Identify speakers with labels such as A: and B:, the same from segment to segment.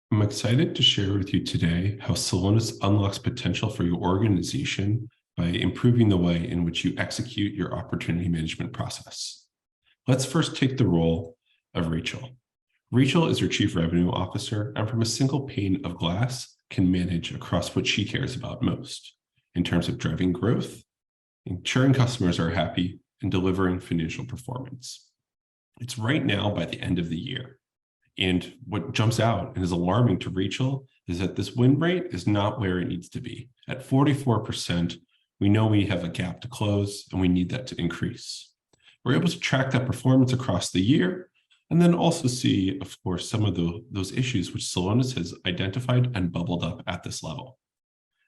A: I'm excited to share with you today how Celonis unlocks potential for your organization by improving the way in which you execute your opportunity management process. Let's first take the role of Rachel. Rachel is your Chief Revenue Officer, and from a single pane of glass, can manage across what she cares about most in terms of driving growth, ensuring customers are happy, and delivering financial performance. It's right now by the end of the year. And what jumps out and is alarming to Rachel is that this win rate is not where it needs to be. At 44%, we know we have a gap to close and we need that to increase. We're able to track that performance across the year and then also see, of course, some of those issues which Celonis has identified and bubbled up at this level.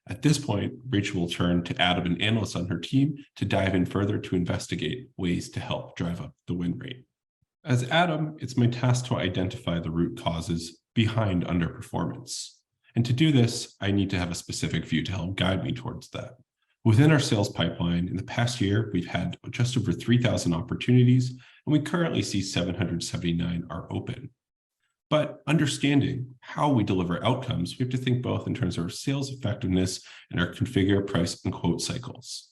A: At this point, Rachel will turn to Adam, an analyst on her team, to dive in further to investigate ways to help drive up the win rate. As Adam, it's my task to identify the root causes behind underperformance. And to do this, I need to have a specific view to help guide me towards that. Within our sales pipeline, in the past year, we've had just over 3,000 opportunities, and we currently see 779 are open. But understanding how we deliver outcomes, we have to think both in terms of our sales effectiveness and our configure, price, and quote cycles.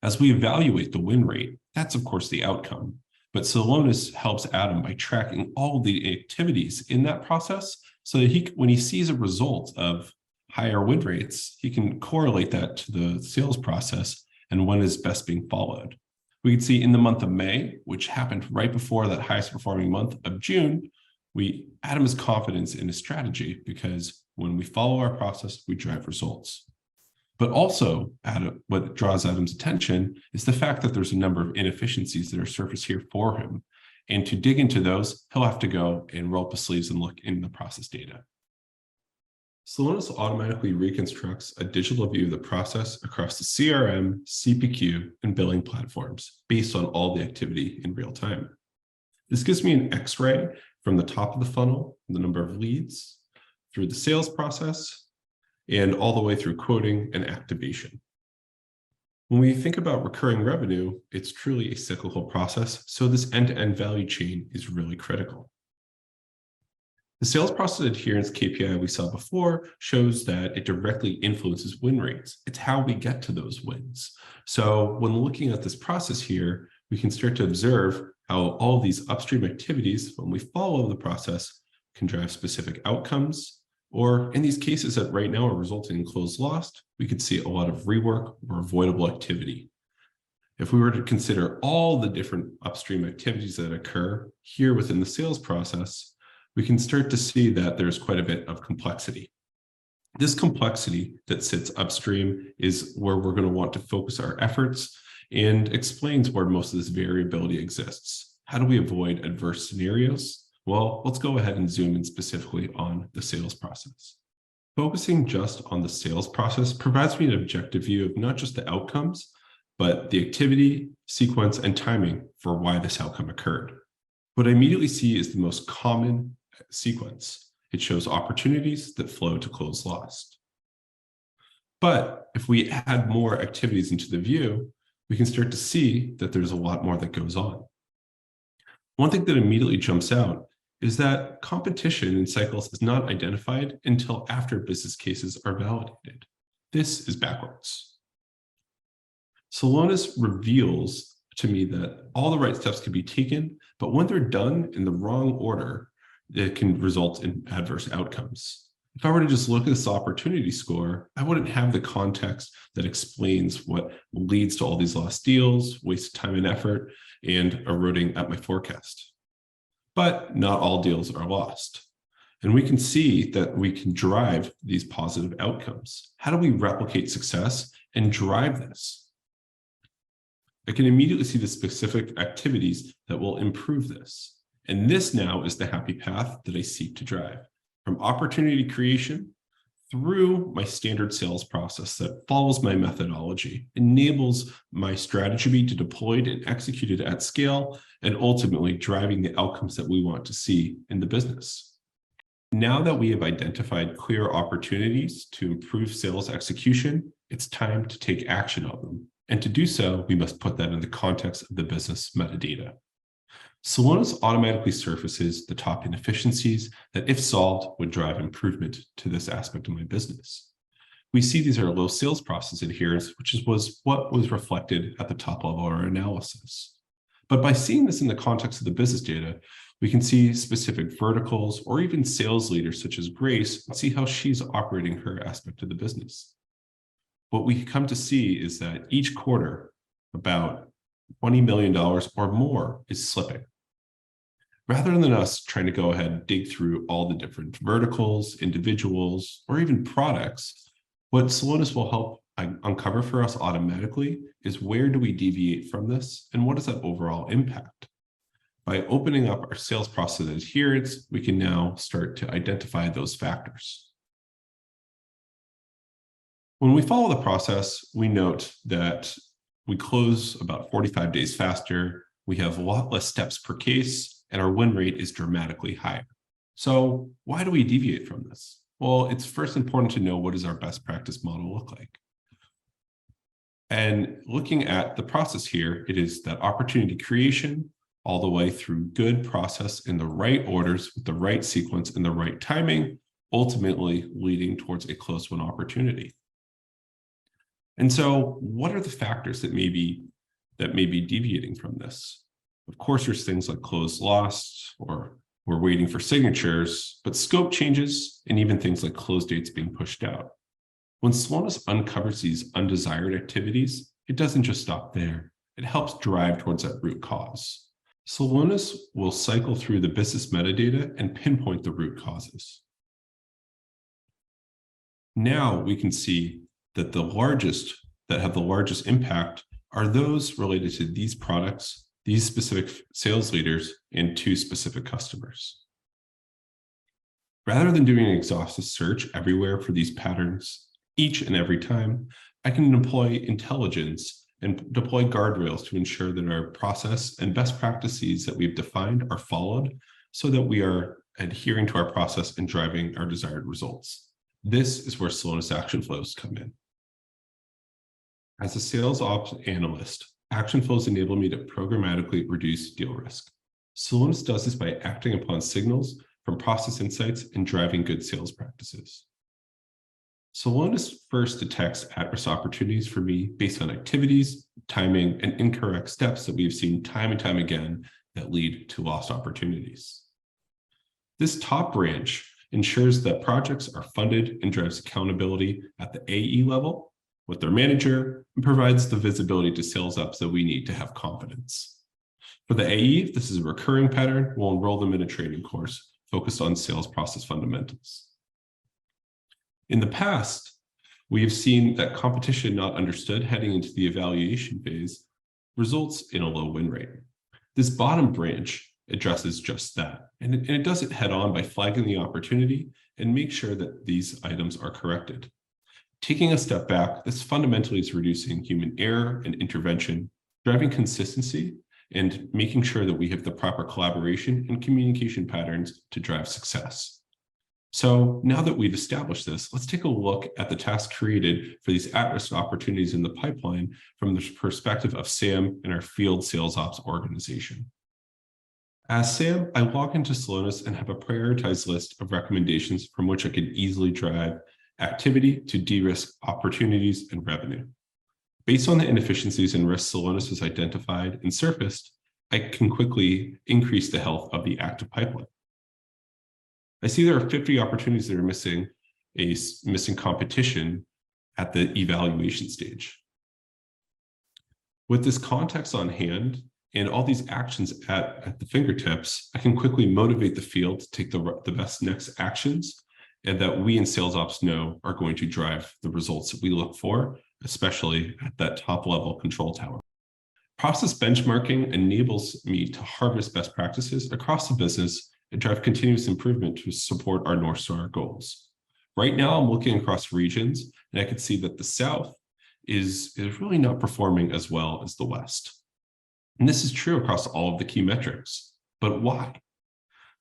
A: As we evaluate the win rate, that's of course the outcome. But Celonis helps Adam by tracking all the activities in that process so that when he sees a result of higher win rates, he can correlate that to the sales process and when is best being followed. We can see in the month of May, which happened right before that highest performing month of June, Adam has confidence in his strategy because when we follow our process, we drive results. But also, what draws Adam's attention is the fact that there's a number of inefficiencies that are surfaced here for him. And to dig into those, he'll have to go and roll up his sleeves and look in the process data. Celonis automatically reconstructs a digital view of the process across the CRM, CPQ, and billing platforms based on all the activity in real time. This gives me an X-ray from the top of the funnel, the number of leads, through the sales process, and all the way through quoting and activation. When we think about recurring revenue, it's truly a cyclical process, so this end-to-end value chain is really critical. The sales process adherence KPI we saw before shows that it directly influences win rates. It's how we get to those wins. So when looking at this process here, we can start to observe how all these upstream activities, when we follow the process, can drive specific outcomes. Or in these cases that right now are resulting in closed lost, we could see a lot of rework or avoidable activity. If we were to consider all the different upstream activities that occur here within the sales process, we can start to see that there's quite a bit of complexity. This complexity that sits upstream is where we're going to want to focus our efforts and explains where most of this variability exists. How do we avoid adverse scenarios? Well, let's go ahead and zoom in specifically on the sales process. Focusing just on the sales process provides me an objective view of not just the outcomes, but the activity, sequence, and timing for why this outcome occurred. What I immediately see is the most common sequence. It shows opportunities that flow to close lost. But if we add more activities into the view, we can start to see that there's a lot more that goes on. One thing that immediately jumps out is that competition in cycles is not identified until after business cases are validated. This is backwards. Celonis reveals to me that all the right steps can be taken, but when they're done in the wrong order, it can result in adverse outcomes. If I were to just look at this opportunity score, I wouldn't have the context that explains what leads to all these lost deals, wasted time and effort, and eroding at my forecast. But not all deals are lost. And we can see that we can drive these positive outcomes. How do we replicate success and drive this? I can immediately see the specific activities that will improve this. And this now is the happy path that I seek to drive. From opportunity creation through my standard sales process that follows my methodology, enables my strategy to be deployed and executed at scale, and ultimately driving the outcomes that we want to see in the business. Now that we have identified clear opportunities to improve sales execution, it's time to take action on them. And to do so, we must put that in the context of the business metadata. Celonis automatically surfaces the top inefficiencies that, if solved, would drive improvement to this aspect of my business. We see these are low sales process adherence, which was what was reflected at the top level of our analysis. But by seeing this in the context of the business data, we can see specific verticals or even sales leaders such as Grace and see how she's operating her aspect of the business. What we come to see is that each quarter, about $20 million or more is slipping. Rather than us trying to go ahead and dig through all the different verticals, individuals, or even products, what Celonis will help uncover for us automatically is where do we deviate from this and what is that overall impact? By opening up our sales process adherence, we can now start to identify those factors. When we follow the process, we note that we close about 45 days faster, we have a lot less steps per case, and our win rate is dramatically higher. So why do we deviate from this? Well, it's first important to know what does our best practice model look like. And looking at the process here, it is that opportunity creation all the way through good process in the right orders with the right sequence and the right timing, ultimately leading towards a close-win opportunity. And so what are the factors that may be deviating from this? Of course, there's things like close lost, or we're waiting for signatures, but scope changes and even things like close dates being pushed out. When Celonis uncovers these undesired activities, it doesn't just stop there. It helps drive towards that root cause. Celonis will cycle through the business metadata and pinpoint the root causes. Now we can see that have the largest impact are those related to these products, these specific sales leaders, and two specific customers. Rather than doing an exhaustive search everywhere for these patterns each and every time, I can deploy intelligence and deploy guardrails to ensure that our process and best practices that we've defined are followed so that we are adhering to our process and driving our desired results. This is where Celonis action flows come in. As a sales ops analyst, action flows enable me to programmatically reduce deal risk. Celonis does this by acting upon signals from process insights and driving good sales practices. Celonis first detects at-risk opportunities for me based on activities, timing, and incorrect steps that we've seen time and time again that lead to lost opportunities. This top branch ensures that projects are funded and drives accountability at the AE level with their manager and provides the visibility to sales ups that we need to have confidence. For the AE, if this is a recurring pattern, we'll enroll them in a training course focused on sales process fundamentals. In the past, we have seen that competition not understood heading into the evaluation phase results in a low win rate. This bottom branch addresses just that, and it does it head on by flagging the opportunity and make sure that these items are corrected. Taking a step back, this fundamentally is reducing human error and intervention, driving consistency, and making sure that we have the proper collaboration and communication patterns to drive success. So now that we've established this, let's take a look at the tasks created for these at-risk opportunities in the pipeline from the perspective of Sam and our field sales ops organization. As Sam, I log into Celonis and have a prioritized list of recommendations from which I could easily drive activity to de-risk opportunities and revenue. Based on the inefficiencies and risks Celonis has identified and surfaced, I can quickly increase the health of the active pipeline. I see there are 50 opportunities that are missing competition at the evaluation stage. With this context on hand and all these actions at the fingertips, I can quickly motivate the field to take the best next actions and that we in sales ops know are going to drive the results that we look for, especially at that top level control tower. Process benchmarking enables me to harvest best practices across the business and drive continuous improvement to support our North Star goals. Right now, I'm looking across regions, and I can see that the South is really not performing as well as the West. And this is true across all of the key metrics. But why?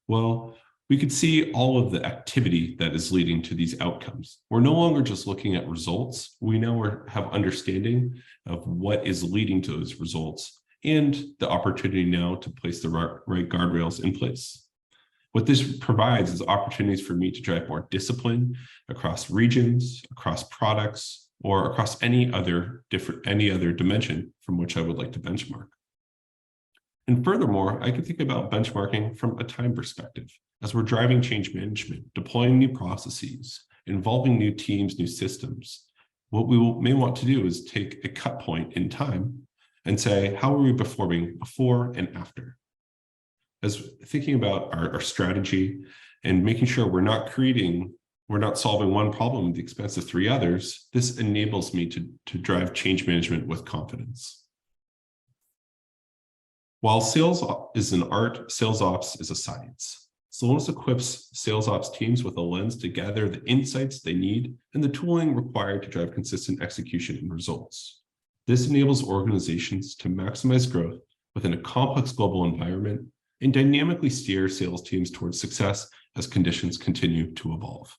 A: Well, we could see all of the activity that is leading to these outcomes. We're no longer just looking at results. We now have understanding of what is leading to those results and the opportunity now to place the right guardrails in place. What this provides is opportunities for me to drive more discipline across regions, across products, or across any other dimension from which I would like to benchmark. And furthermore, I can think about benchmarking from a time perspective. As we're driving change management, deploying new processes, involving new teams, new systems, what we may want to do is take a cut point in time and say, how are we performing before and after? As thinking about our strategy and making sure we're not solving one problem at the expense of three others, this enables me to drive change management with confidence. While sales is an art, sales ops is a science. Celonis equips sales ops teams with a lens to gather the insights they need and the tooling required to drive consistent execution and results. This enables organizations to maximize growth within a complex global environment and dynamically steer sales teams towards success as conditions continue to evolve.